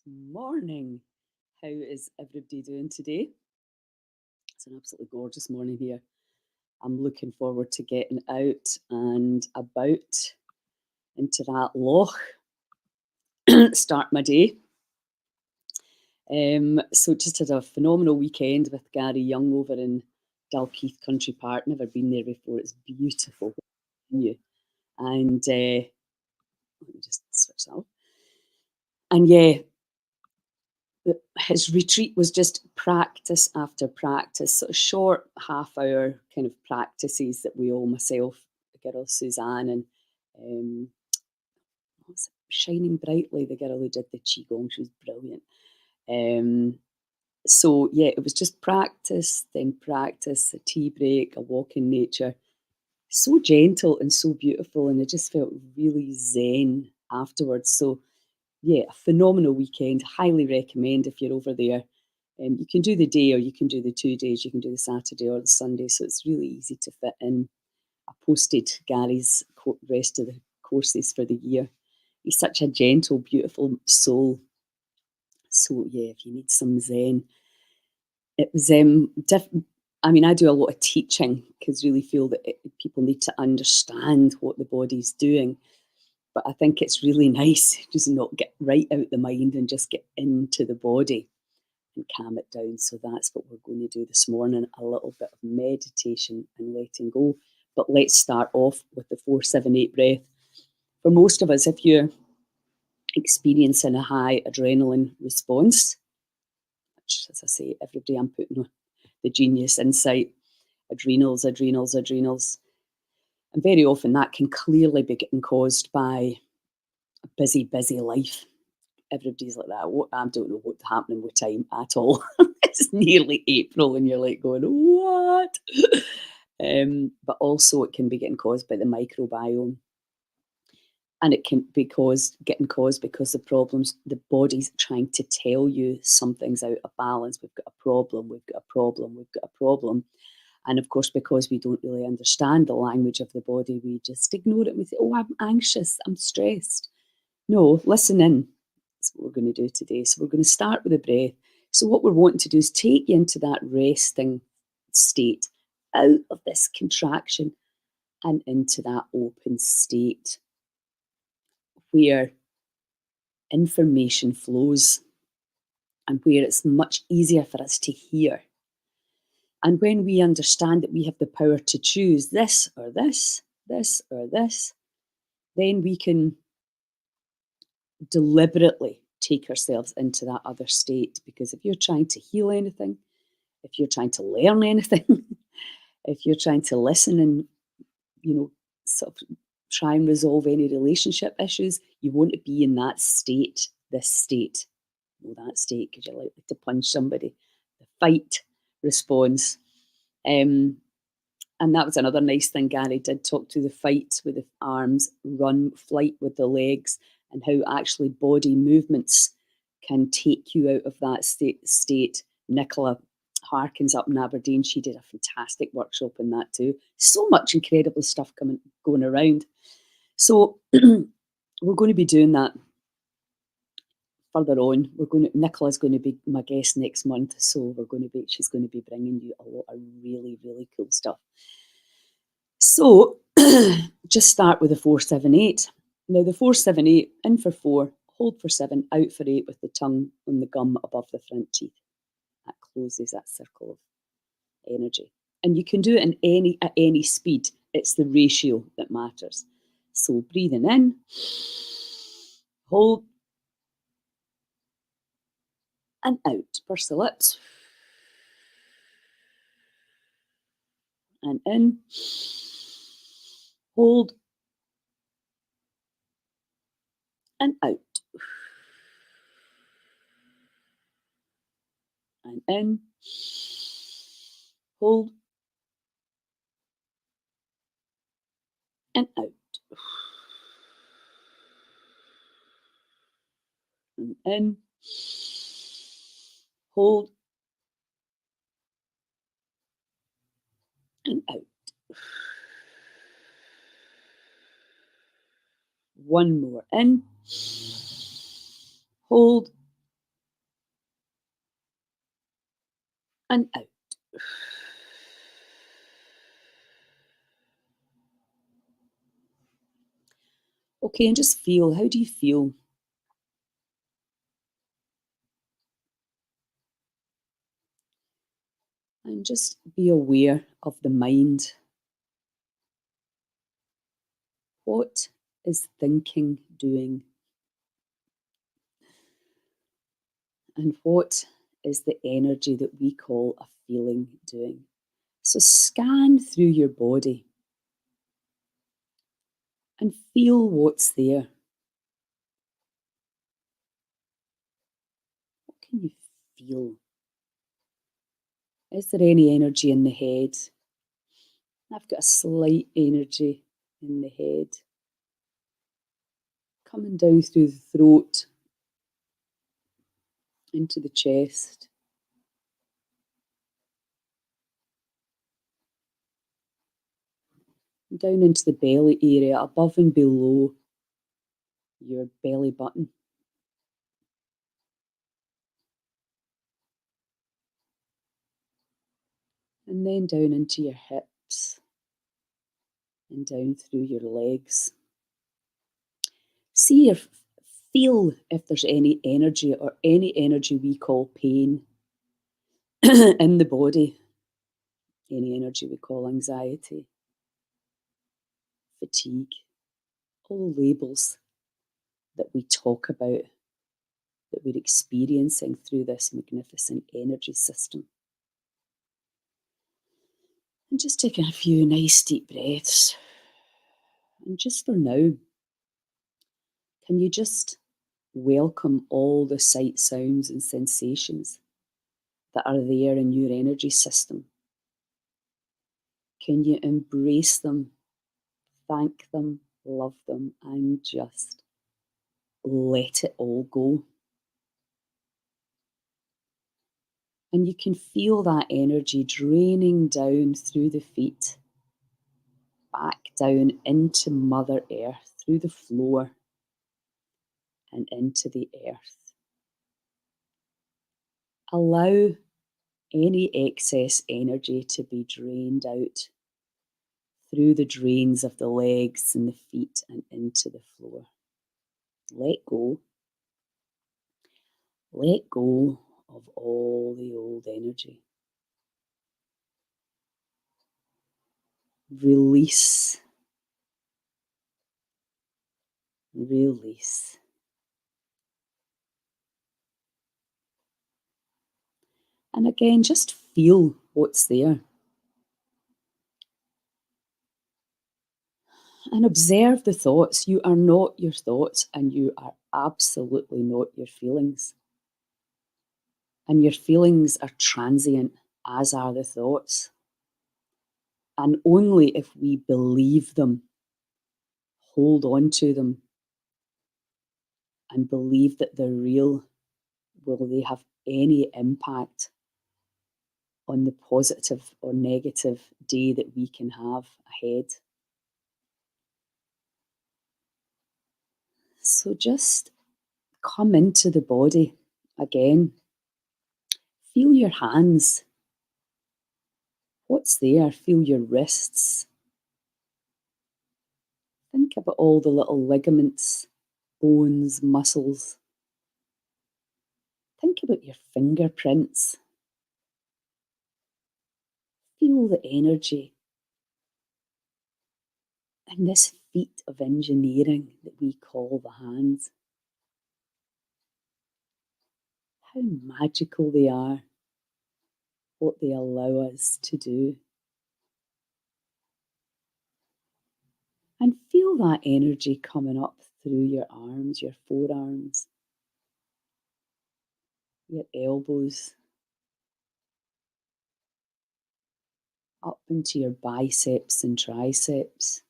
Good morning. How is everybody doing today? It's an absolutely gorgeous morning here. I'm looking forward to getting out and about into that loch, start my day. So just had a phenomenal weekend with Gary Young over in Dalkeith Country Park. Never been there before. It's beautiful. Venue. And let me just switch that off. And yeah, his retreat was just practice after practice, sort of short half-hour kind of practices that we all, myself, the girl Suzanne, and um, what's it, Shining Brightly, the girl who did the qigong, she was brilliant. Um, so yeah, it was just practice, then practice, a tea break, a walk in nature. So gentle and so beautiful, and I just felt really zen afterwards. So yeah, a phenomenal weekend. Highly recommend if you're over there. You can do the day or you can do the 2 days. You can do the Saturday or the Sunday. So it's really easy to fit in. I posted Gary's rest of the courses for the year. He's such a gentle, beautiful soul. So yeah, if you need some zen, it was I mean, I do a lot of teaching because really feel that people need to understand what the body's doing. But I think it's really nice just not get right out the mind and just get into the body and calm it down. So that's what we're going to do this morning, a little bit of meditation and letting go. But let's start off with the 478 breath. For most of us, if you're experiencing a high adrenaline response, which, as I say, every day I'm putting on the genius insight, adrenals, adrenals, adrenals. And very often that can clearly be getting caused by a busy, busy life. Everybody's like that. I don't know what's happening with time at all. It's nearly April and you're like going, what? But also it can be getting caused by the microbiome. And it can be getting caused because the body's trying to tell you something's out of balance. We've got a problem, we've got a problem, we've got a problem. And of course, because we don't really understand the language of the body, we just ignore it and we say, oh, I'm anxious, I'm stressed. No, listen in. That's what we're going to do today. So we're going to start with the breath. So what we're wanting to do is take you into that resting state, out of this contraction and into that open state where information flows and where it's much easier for us to hear. And when we understand that we have the power to choose this or this, this or this, then we can deliberately take ourselves into that other state. Because if you're trying to heal anything, if you're trying to learn anything, if you're trying to listen and, sort of try and resolve any relationship issues, you want to be in that state, this state. That state, because you're likely to punch somebody. The fight response. And that was another nice thing Gary did, talk to the fight with the arms, run, flight with the legs, and how actually body movements can take you out of that state. Nicola Harkins up in Aberdeen, she did a fantastic workshop in that too. So much incredible stuff going around. So we're going to be doing that further on. Nicola's going to be my guest next month, so she's going to be bringing you a lot of really, really cool stuff. So just start with the 478. Now the 478, in for 4, hold for 7, out for 8 with the tongue on the gum above the front teeth. That closes that circle of energy. And you can do it at any speed. It's the ratio that matters. So breathing in, hold, and out. Purse the lips. And in, hold, and out. And in, hold, and out. And in, hold, and out. One more in, hold, and out. Okay, and just feel, how do you feel? And just be aware of the mind. What is thinking doing? And what is the energy that we call a feeling doing? So scan through your body and feel what's there. What can you feel? Is there any energy in the head? I've got a slight energy in the head, coming down through the throat, into the chest, down into the belly area, above and below your belly button. And then down into your hips and down through your legs. See if, feel if there's any energy or any energy we call pain in the body, any energy we call anxiety, fatigue, all labels that we talk about that we're experiencing through this magnificent energy system. And just taking a few nice deep breaths. And just for now, can you just welcome all the sight, sounds, and sensations that are there in your energy system? Can you embrace them, thank them, love them, and just let it all go? And you can feel that energy draining down through the feet, back down into Mother Earth, through the floor, and into the earth. Allow any excess energy to be drained out through the drains of the legs and the feet and into the floor. Let go. Let go of all the old energy. Release. Release. And again, just feel what's there. And observe the thoughts. You are not your thoughts, and you are absolutely not your feelings. And your feelings are transient, as are the thoughts. And only if we believe them, hold on to them, and believe that they're real, will they have any impact on the positive or negative day that we can have ahead. So just come into the body again. Feel your hands. What's there? Feel your wrists. Think about all the little ligaments, bones, muscles. Think about your fingerprints. Feel the energy in this feat of engineering that we call the hands. How magical they are, what they allow us to do. And feel that energy coming up through your arms, your forearms, your elbows, up into your biceps and triceps,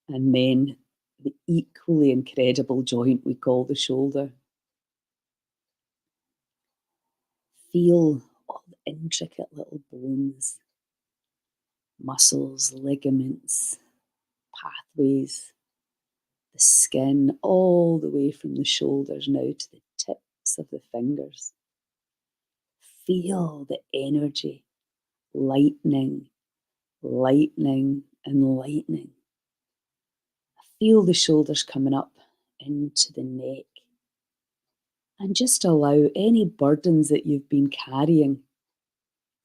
and then the equally incredible joint we call the shoulder. Feel all the intricate little bones, muscles, ligaments, pathways, the skin, all the way from the shoulders now to the tips of the fingers. Feel the energy lightening, lightening, and lightening. Feel the shoulders coming up into the neck. And just allow any burdens that you've been carrying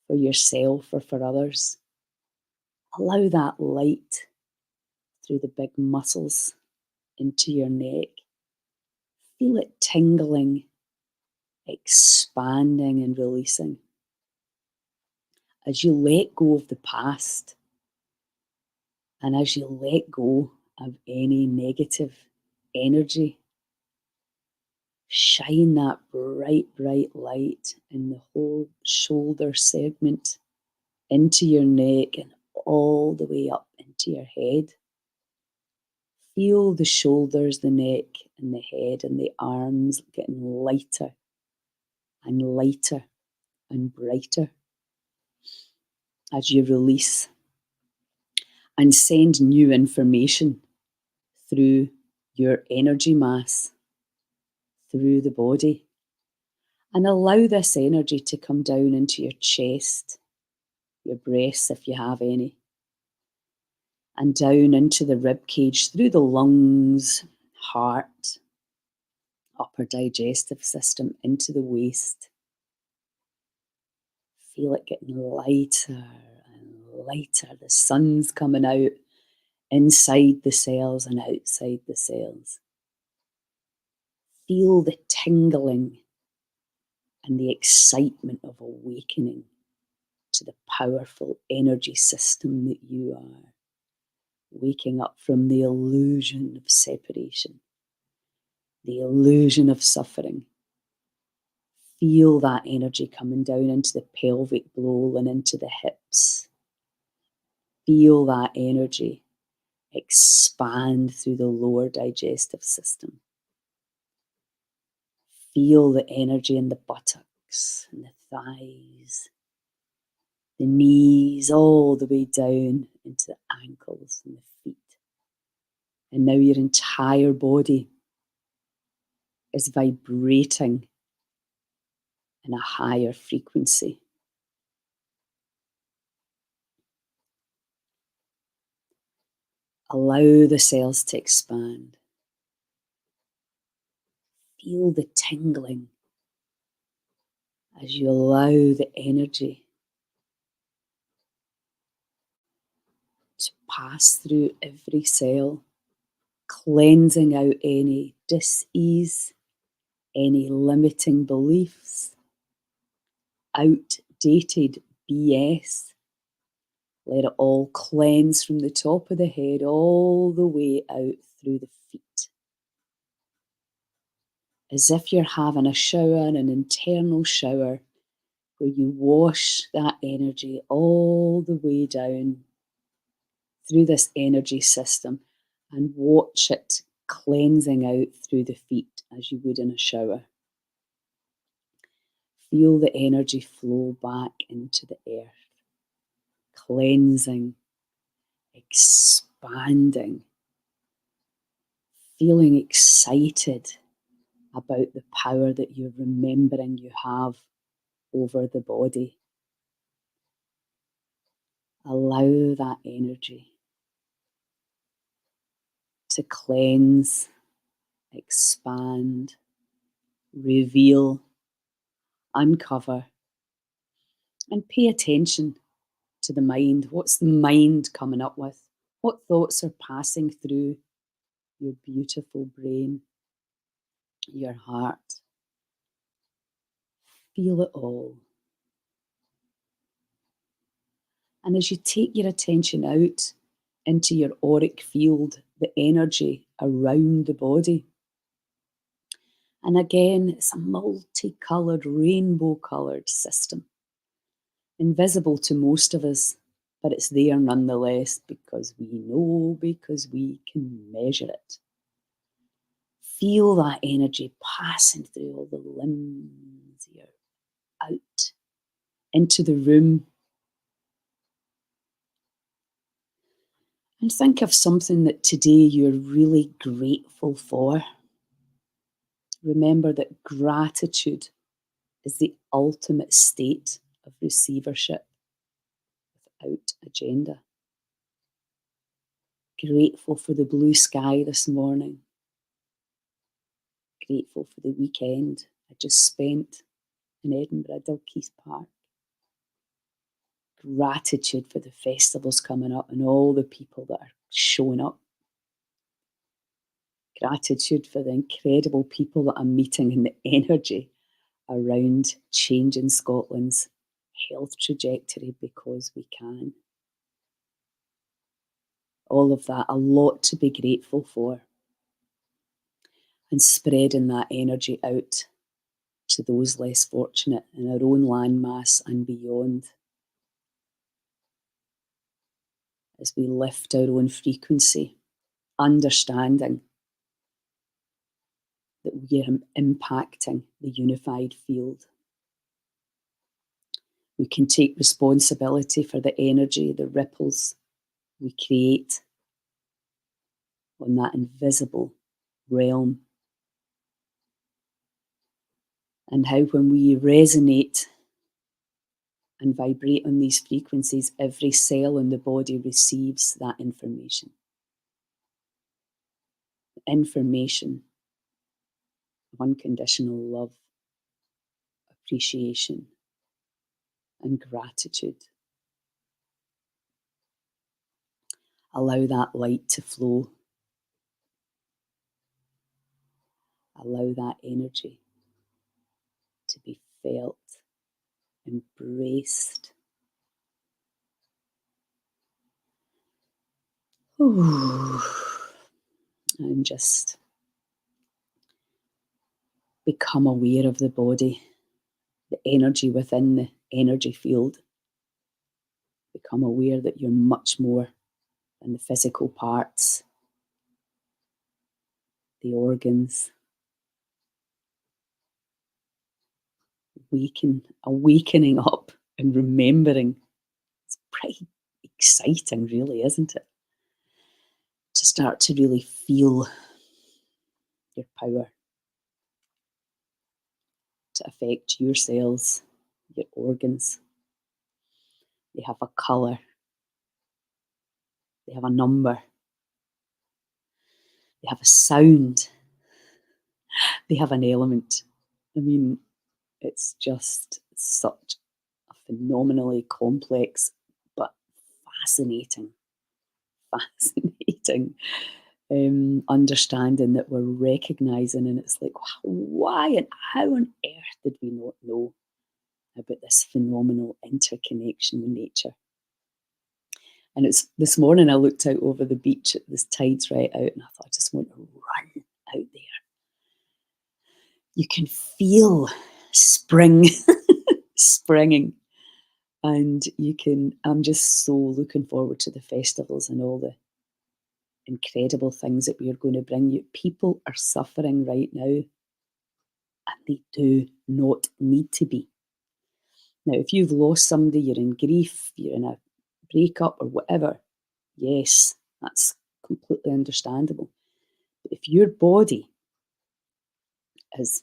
for yourself or for others, allow that light through the big muscles into your neck. Feel it tingling, expanding, and releasing. As you let go of the past and as you let go of any negative energy, shine that bright, bright light in the whole shoulder segment into your neck and all the way up into your head. Feel the shoulders, the neck, and the head and the arms getting lighter and lighter and brighter as you release and send new information through your energy mass, through the body. And allow this energy to come down into your chest, your breasts if you have any, and down into the rib cage, through the lungs, heart, upper digestive system, into the waist. Feel it getting lighter and lighter. The sun's coming out inside the cells and outside the cells. Feel the tingling and the excitement of awakening to the powerful energy system that you are. Waking up from the illusion of separation, the illusion of suffering. Feel that energy coming down into the pelvic bowl and into the hips. Feel that energy expand through the lower digestive system. Feel the energy in the buttocks and the thighs, the knees, all the way down into the ankles and the feet. And now your entire body is vibrating in a higher frequency. Allow the cells to expand. Feel the tingling as you allow the energy to pass through every cell, cleansing out any dis-ease, any limiting beliefs, outdated BS. Let it all cleanse from the top of the head all the way out through the feet. As if you're having a shower, an internal shower, where you wash that energy all the way down through this energy system and watch it cleansing out through the feet as you would in a shower. Feel the energy flow back into the earth, cleansing, expanding, feeling excited about the power that you're remembering you have over the body. Allow that energy to cleanse, expand, reveal, uncover, and pay attention to the mind. What's the mind coming up with? What thoughts are passing through your beautiful brain, your heart? Feel it all. And as you take your attention out into your auric field, the energy around the body, and again, it's a multicoloured, rainbow-coloured system. Invisible to most of us, but it's there nonetheless because we know, because we can measure it. Feel that energy passing through all the limbs. You're out into the room. And think of something that today you're really grateful for. Remember that gratitude is the ultimate state of receivership without agenda. Grateful for the blue sky this morning. Grateful for the weekend I just spent in Edinburgh, Dalkeith Park. Gratitude for the festivals coming up and all the people that are showing up. Gratitude for the incredible people that I'm meeting and the energy around changing Scotland's health trajectory because we can. All of that, a lot to be grateful for. And spreading that energy out to those less fortunate in our own landmass and beyond. As we lift our own frequency, understanding that we are impacting the unified field. We can take responsibility for the energy, the ripples we create on that invisible realm. And how when we resonate and vibrate on these frequencies, every cell in the body receives that information. Information of unconditional love, appreciation, and gratitude. Allow that light to flow. Allow that energy to be felt, embraced. Ooh. And just become aware of the body, the energy within the energy field. Become aware that you're much more than the physical parts, the organs. Awakening up and remembering. It's pretty exciting, really, isn't it? To start to really feel your power to affect your cells, your organs. They have a colour. They have a number. They have a sound. They have an element. I mean, it's just such a phenomenally complex but fascinating understanding that we're recognising, and it's like, why and how on earth did we not know about this phenomenal interconnection with nature? And it's this morning I looked out over the beach, this tide's right out, and I thought I just want to run out there. You can feel spring springing, and I'm just so looking forward to the festivals and all the incredible things that we are going to bring you. People are suffering right now, and they do not need to be. Now, if you've lost somebody, you're in grief, you're in a breakup or whatever, yes, that's completely understandable. But if your body has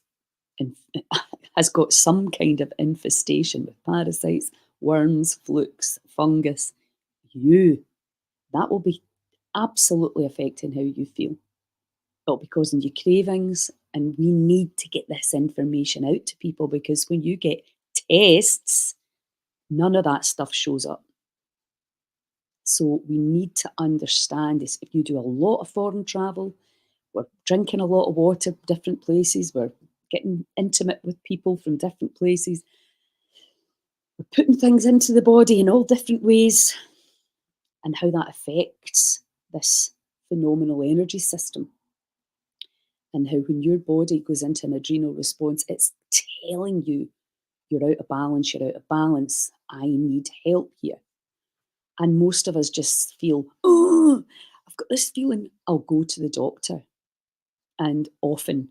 has got some kind of infestation with parasites, worms, flukes, fungus, that will be absolutely affecting how you feel. It'll be causing you cravings, and we need to get this information out to people, because when you get tests, none of that stuff shows up. So we need to understand this. If you do a lot of foreign travel, we're drinking a lot of water, different places, we're getting intimate with people from different places, we're putting things into the body in all different ways, and how that affects this phenomenal energy system. And how when your body goes into an adrenal response, it's telling you you're out of balance, I need help here. And most of us just feel, oh, I've got this feeling, I'll go to the doctor. And often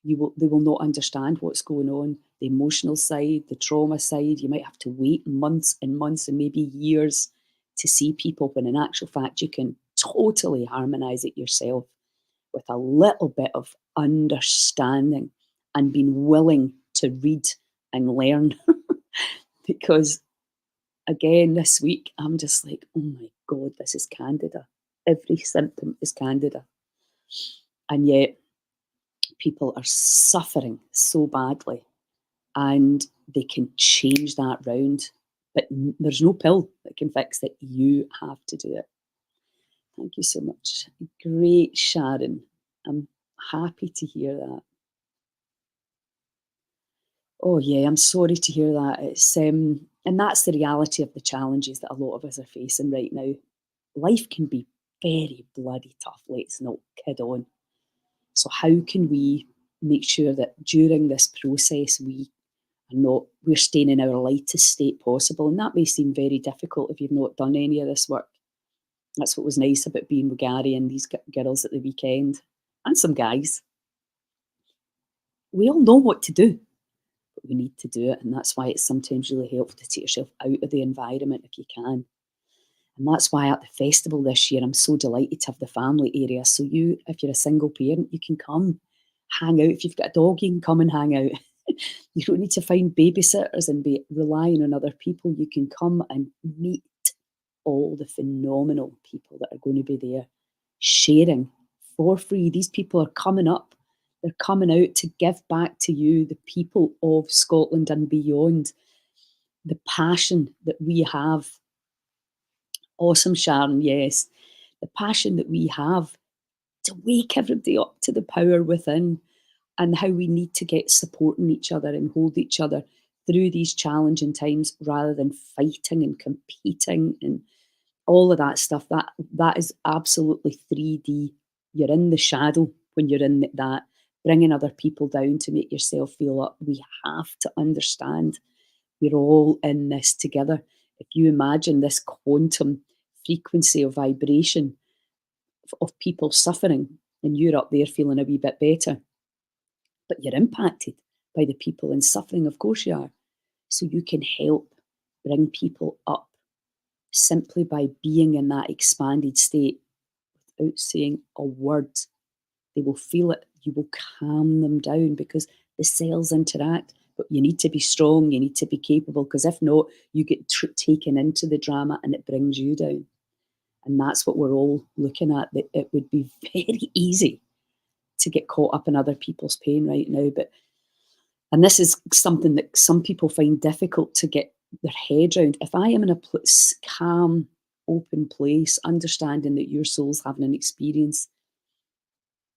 they will not understand what's going on, the emotional side, the trauma side. You might have to wait months and months and maybe years to see people, when in actual fact you can totally harmonise it yourself with a little bit of understanding and being willing to read and learn because again this week I'm just like, oh my God, this is candida. Every symptom is candida. And yet people are suffering so badly and they can change that round. But there's no pill that can fix it. You have to do it. Thank you so much. Great, Sharon. I'm happy to hear that. Oh yeah, I'm sorry to hear that. And that's the reality of the challenges that a lot of us are facing right now. Life can be very bloody tough. Let's not kid on. So how can we make sure that during this process we're staying in our lightest state possible? And that may seem very difficult if you've not done any of this work. That's what was nice about being with Gary and these girls at the weekend, and some guys. We all know what to do, but we need to do it, and that's why it's sometimes really helpful to take yourself out of the environment if you can. And that's why at the festival this year, I'm so delighted to have the family area. So if you're a single parent, you can come hang out. If you've got a dog, you can come and hang out. You don't need to find babysitters and be relying on other people. You can come and meet all the phenomenal people that are going to be there sharing for free. These people are coming up. They're coming out to give back to you, the people of Scotland and beyond, the passion that we have. Awesome, Sharon, yes. The passion that we have to wake everybody up to the power within and how we need to get supporting each other and hold each other through these challenging times rather than fighting and competing and all of that stuff. That is absolutely 3D. You're in the shadow when you're in that, bringing other people down to make yourself feel up. We have to understand we're all in this together. If you imagine this quantum frequency of vibration of people suffering, and you're up there feeling a wee bit better, but you're impacted by the people in suffering, of course you are. So you can help bring people up simply by being in that expanded state without saying a word. They will feel it. You will calm them down because the cells interact. But you need to be strong. You need to be capable because if not, you get taken into the drama and it brings you down. And that's what we're all looking at. That it would be very easy to get caught up in other people's pain right now. And this is something that some people find difficult to get their head around. If I am in a calm, open place, understanding that your soul's having an experience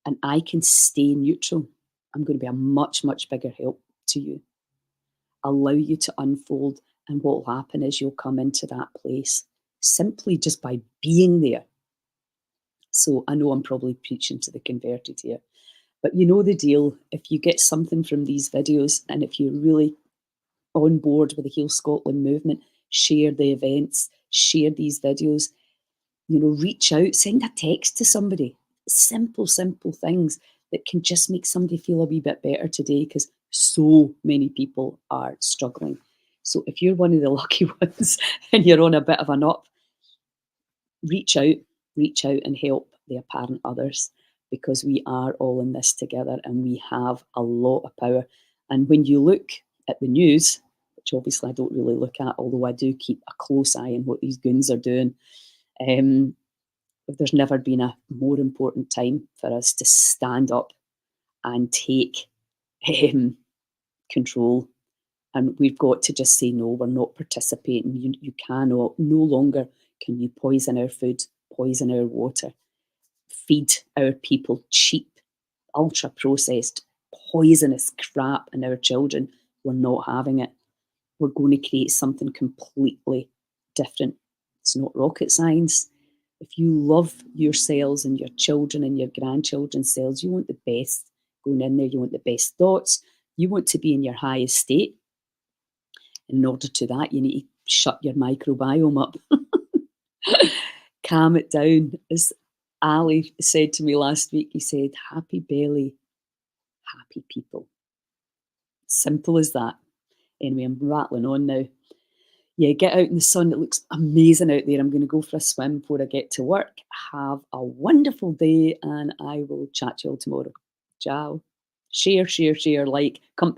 and I can stay neutral, I'm going to be a much, much bigger help to you. Allow you to unfold. And what will happen is you'll come into that place simply just by being there. So I know I'm probably preaching to the converted here, but you know the deal. If you get something from these videos and if you're really on board with the Heal Scotland movement, share the events, share these videos, reach out, send a text to somebody. Simple, simple things that can just make somebody feel a wee bit better today because so many people are struggling. So if you're one of the lucky ones and you're on a bit of an up, reach out and help the apparent others because we are all in this together and we have a lot of power. And when you look at the news, which obviously I don't really look at, although I do keep a close eye on what these goons are doing, there's never been a more important time for us to stand up and take control. And we've got to just say, no, we're not participating. You cannot, no longer can you poison our food, poison our water, feed our people cheap, ultra processed, poisonous crap and our children. We're not having it. We're going to create something completely different. It's not rocket science. If you love your cells and your children and your grandchildren's cells, you want the best going in there. You want the best thoughts. You want to be in your highest state. In order to that, you need to shut your microbiome up. Calm it down. As Ali said to me last week, he said, happy belly, happy people. Simple as that. Anyway, I'm rattling on now. Yeah, get out in the sun. It looks amazing out there. I'm going to go for a swim before I get to work. Have a wonderful day and I will chat to you all tomorrow. Ciao. Share, like, come to